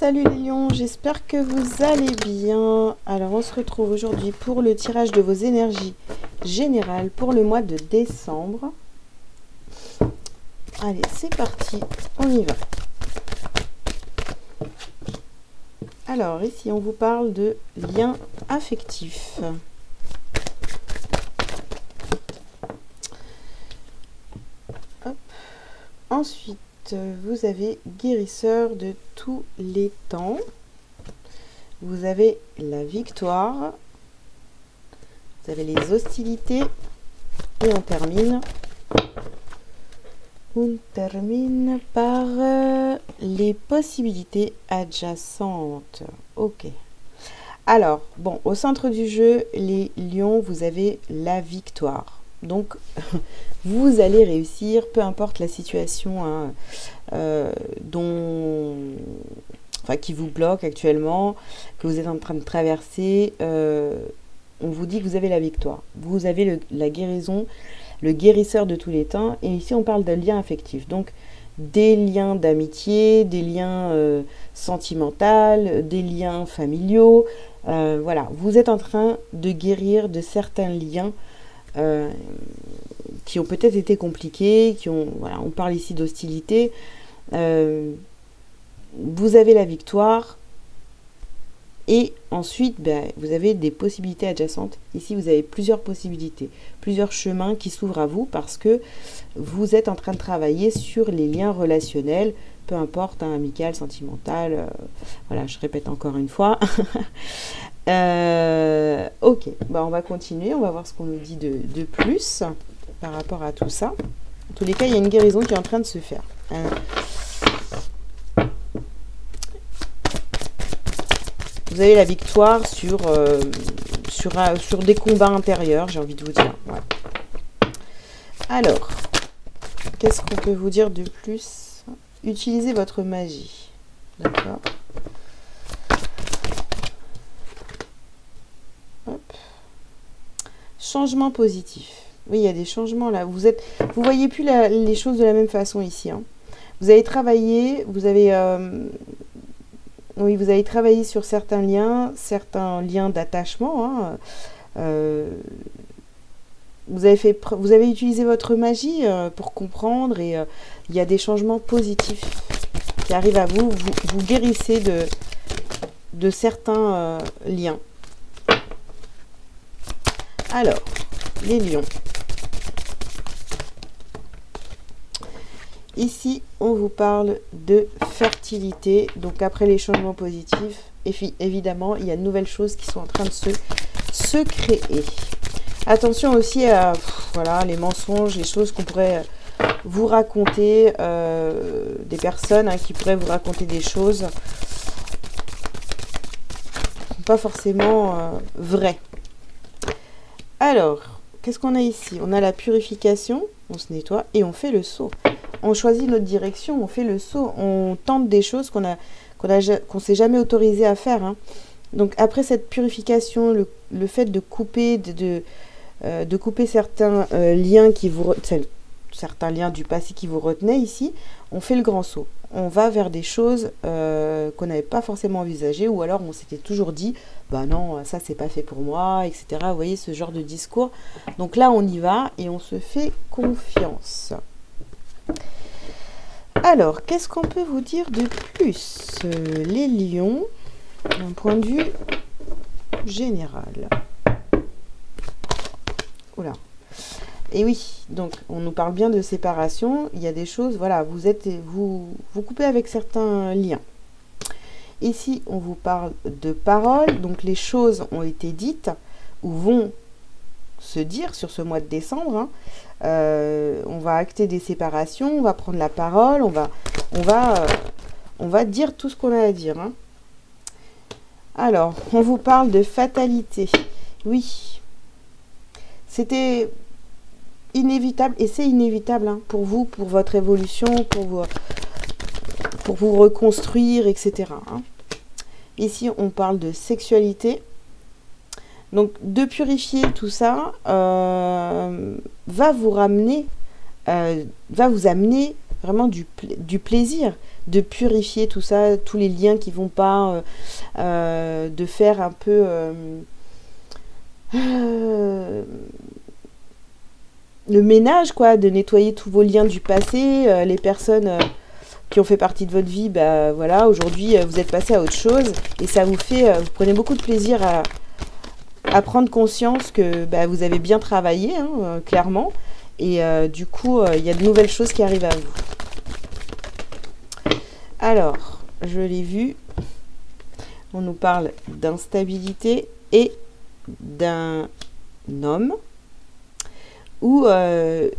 Salut les lions, j'espère que vous allez bien. Alors on se retrouve aujourd'hui pour le tirage de vos énergies générales pour le mois de décembre. Allez, c'est parti, on y va. Alors ici on vous parle de liens affectifs. Hop. Ensuite, vous avez guérisseur de tous les temps. Vous avez la victoire. Vous avez les hostilités. Et on termine par les possibilités adjacentes. Ok. Alors, bon, au centre du jeu, les lions, vous avez la victoire. Donc, vous allez réussir, peu importe la situation qui vous bloque actuellement, que vous êtes en train de traverser. On vous dit que vous avez la victoire. Vous avez la guérison, le guérisseur de tous les temps. Et ici, on parle de liens affectifs. Donc, des liens d'amitié, des liens sentimentaux, des liens familiaux. Voilà, vous êtes en train de guérir de certains liens qui ont peut-être été compliqués, on parle ici d'hostilité. Vous avez la victoire et ensuite vous avez des possibilités adjacentes. Ici vous avez plusieurs possibilités, plusieurs chemins qui s'ouvrent à vous parce que vous êtes en train de travailler sur les liens relationnels, peu importe, amical, sentimental, voilà, je répète encore une fois. Ok, on va continuer, on va voir ce qu'on nous dit de plus par rapport à tout ça. En tous les cas, il y a une guérison qui est en train de se faire. Vous avez la victoire sur des combats intérieurs, j'ai envie de vous dire. Ouais. Alors, qu'est-ce qu'on peut vous dire de plus? Utilisez votre magie. D'accord. Hop. Changement positif. Oui, il y a des changements là. Vous voyez plus les choses de la même façon ici. Hein. Vous avez travaillé, vous avez travaillé sur certains liens d'attachement. Hein. Vous avez utilisé votre magie pour comprendre et il y a des changements positifs qui arrivent à vous. Vous guérissez de certains liens. Alors, les lions. Ici, on vous parle de fertilité. Donc, après les changements positifs, évidemment, il y a de nouvelles choses qui sont en train de se créer. Attention aussi à les mensonges, les choses qu'on pourrait vous raconter, des personnes qui pourraient vous raconter des choses pas forcément vraies. Alors, qu'est-ce qu'on a ici? On a la purification, on se nettoie et on fait le saut. On choisit notre direction, on fait le saut, on tente des choses qu'on s'est jamais autorisé à faire. Hein. Donc après cette purification, le fait de couper, de couper certains liens certains liens du passé qui vous retenaient ici, on fait le grand saut. On va vers des choses qu'on n'avait pas forcément envisagées, ou alors on s'était toujours dit, non, ça c'est pas fait pour moi, etc. Vous voyez ce genre de discours. Donc là on y va et on se fait confiance. Alors, qu'est-ce qu'on peut vous dire de plus, les lions, d'un point de vue général? Oula. Et oui, donc on nous parle bien de séparation. Il y a des choses, voilà, vous coupez avec certains liens. Ici, on vous parle de paroles. Donc les choses ont été dites ou vont se dire sur ce mois de décembre. Hein. On va acter des séparations, on va prendre la parole, on va dire tout ce qu'on a à dire. Hein. Alors, on vous parle de fatalité. Oui, c'était inévitable et c'est inévitable pour vous, pour votre évolution, pour vous reconstruire, etc. Hein. Ici, on parle de sexualité. Donc, de purifier tout ça va vous amener vraiment du plaisir de purifier tout ça, tous les liens qui vont pas, de faire un peu le ménage, quoi, de nettoyer tous vos liens du passé, les personnes qui ont fait partie de votre vie, bah voilà, aujourd'hui vous êtes passé à autre chose et ça vous fait, vous prenez beaucoup de plaisir à prendre conscience que bah, vous avez bien travaillé, hein, clairement, et du coup il y a de nouvelles choses qui arrivent à vous. Alors, je l'ai vu, on nous parle d'instabilité et d'un homme, ou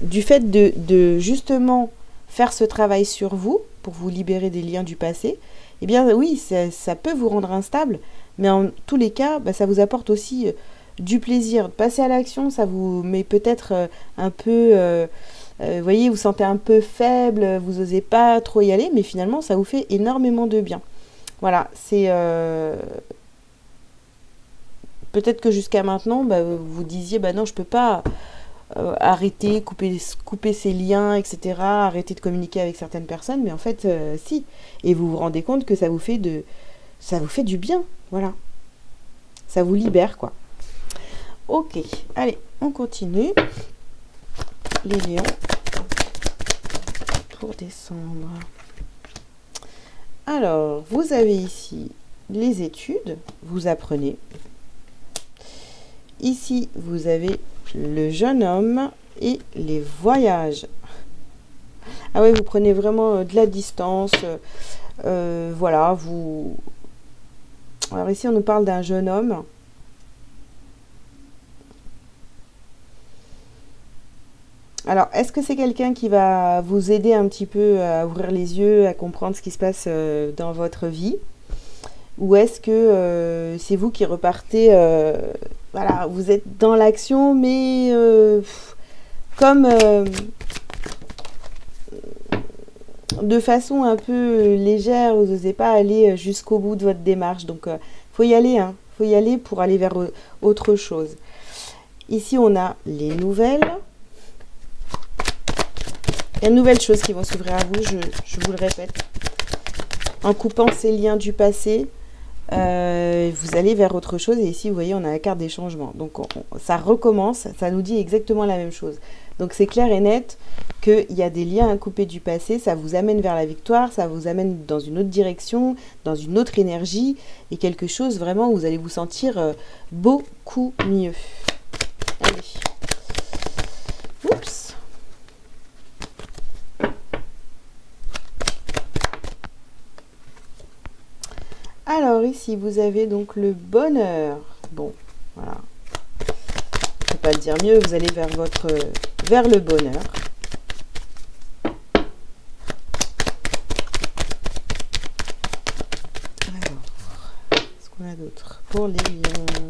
du fait de justement faire ce travail sur vous, pour vous libérer des liens du passé, eh bien oui, ça peut vous rendre instable, mais en tous les cas, bah, ça vous apporte aussi du plaisir. Passer à l'action, ça vous met peut-être un peu, vous voyez, vous sentez un peu faible, vous n'osez pas trop y aller, mais finalement, ça vous fait énormément de bien. Voilà, c'est... peut-être que jusqu'à maintenant, bah, vous disiez, bah non, je peux pas... arrêter, couper ses liens, etc., arrêter de communiquer avec certaines personnes, mais en fait, si. Et vous vous rendez compte que ça vous fait du bien, voilà. Ça vous libère, quoi. Ok, allez, on continue. Les lions pour décembre. Alors, vous avez ici les études, vous apprenez. Ici, vous avez le jeune homme et les voyages. Ah ouais, vous prenez vraiment de la distance. Voilà, vous... Alors ici, on nous parle d'un jeune homme. Alors, est-ce que c'est quelqu'un qui va vous aider un petit peu à ouvrir les yeux, à comprendre ce qui se passe dans votre vie? Ou est-ce que c'est vous qui repartez... voilà, vous êtes dans l'action, mais comme de façon un peu légère, vous n'osez pas aller jusqu'au bout de votre démarche. Donc, faut y aller, hein. Faut y aller pour aller vers autre chose. Ici, on a les nouvelles. Il y a de nouvelles choses qui vont s'ouvrir à vous, je vous le répète. En coupant ces liens du passé, vous allez vers autre chose. Et ici, vous voyez, on a la carte des changements. Donc, ça recommence, ça nous dit exactement la même chose. Donc, c'est clair et net qu'il y a des liens à couper du passé. Ça vous amène vers la victoire, ça vous amène dans une autre direction, dans une autre énergie. Et quelque chose, vraiment, où vous allez vous sentir beaucoup mieux. Allez. Oups. Alors ici, vous avez donc le bonheur. Bon, voilà. Je ne peux pas le dire mieux, vous allez vers le bonheur. Alors, qu'est-ce qu'on a d'autre pour les lions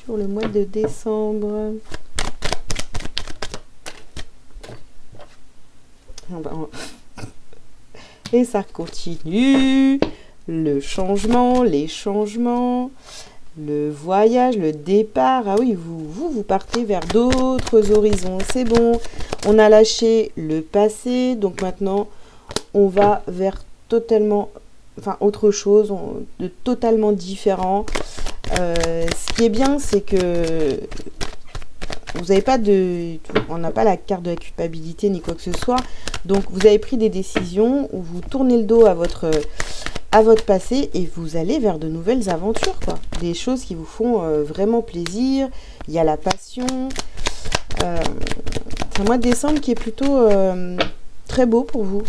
sur le mois de décembre? Et ça continue. Le changement, les changements, le voyage, le départ. Ah oui, vous partez vers d'autres horizons. C'est bon, on a lâché le passé. Donc maintenant, on va vers totalement, enfin autre chose, de totalement différent. Ce qui est bien, c'est que vous n'avez pas on n'a pas la carte de la culpabilité ni quoi que ce soit. Donc vous avez pris des décisions où vous tournez le dos à votre passé et vous allez vers de nouvelles aventures, quoi. Des choses qui vous font vraiment plaisir. Il y a la passion. C'est un mois de décembre qui est plutôt très beau pour vous,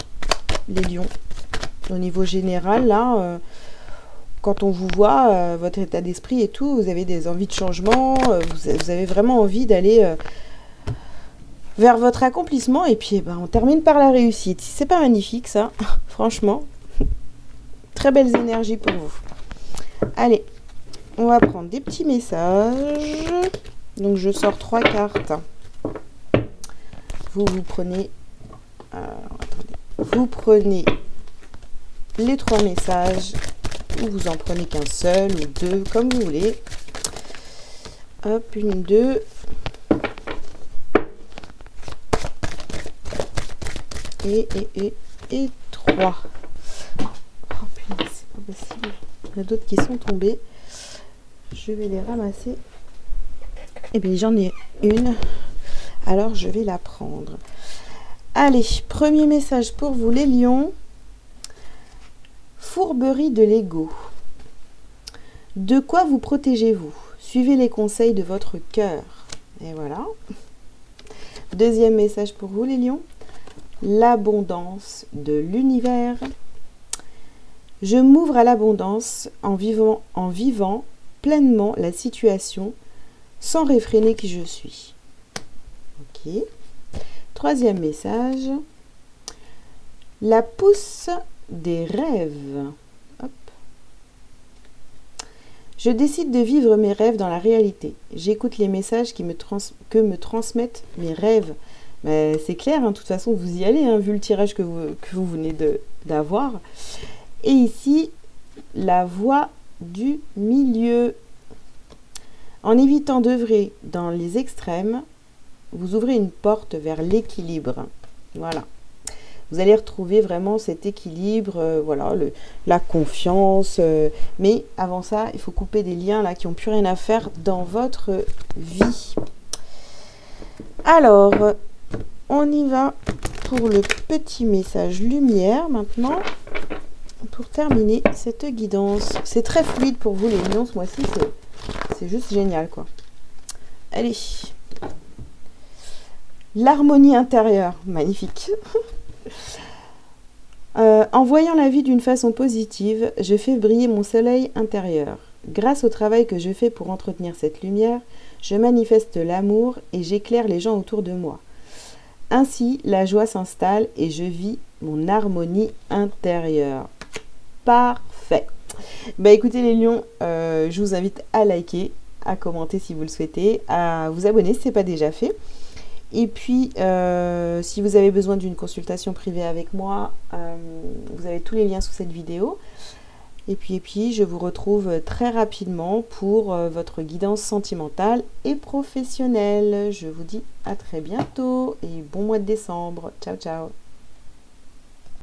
les lions. Au niveau général, là, quand on vous voit, votre état d'esprit et tout, vous avez des envies de changement, vous avez vraiment envie d'aller vers votre accomplissement. Et puis, on termine par la réussite. C'est pas magnifique, ça, franchement. Très belles énergies pour vous. Allez, on va prendre des petits messages. Donc, je sors 3 cartes. Vous prenez... attendez. Vous prenez les 3 messages. Ou vous en prenez qu'un seul ou 2, comme vous voulez. Hop, 1, 2. et 3. Oh punaise, c'est pas possible. Il y en a d'autres qui sont tombés. Je vais les ramasser. Et bien j'en ai une. Alors je vais la prendre. Allez, premier message pour vous les lions. Fourberie de l'ego. De quoi vous protégez-vous? Suivez les conseils de votre cœur. Et voilà. Deuxième message pour vous les lions. L'abondance de l'univers. Je m'ouvre à l'abondance en vivant pleinement la situation sans réfréner qui je suis. Ok. Troisième message. La pousse des rêves. Hop. Je décide de vivre mes rêves dans la réalité. J'écoute les messages que me transmettent mes rêves. Mais c'est clair, hein, de toute façon, vous y allez, hein, vu le tirage que vous venez d'avoir. Et ici, la voie du milieu. En évitant d'œuvrer dans les extrêmes, vous ouvrez une porte vers l'équilibre. Voilà. Vous allez retrouver vraiment cet équilibre, voilà, la confiance. Mais avant ça, il faut couper des liens là qui n'ont plus rien à faire dans votre vie. Alors, on y va pour le petit message lumière maintenant. Pour terminer cette guidance. C'est très fluide pour vous les lions ce mois-ci. C'est juste génial quoi. Allez. L'harmonie intérieure. Magnifique. En voyant la vie d'une façon positive, je fais briller mon soleil intérieur. Grâce au travail que je fais pour entretenir cette lumière, je manifeste l'amour et j'éclaire les gens autour de moi. Ainsi, la joie s'installe et je vis mon harmonie intérieure. Parfait. Bah écoutez les lions, je vous invite à liker, à commenter si vous le souhaitez, à vous abonner si ce n'est pas déjà fait. Et puis, si vous avez besoin d'une consultation privée avec moi, vous avez tous les liens sous cette vidéo. Et puis, je vous retrouve très rapidement pour votre guidance sentimentale et professionnelle. Je vous dis à très bientôt et bon mois de décembre. Ciao, ciao.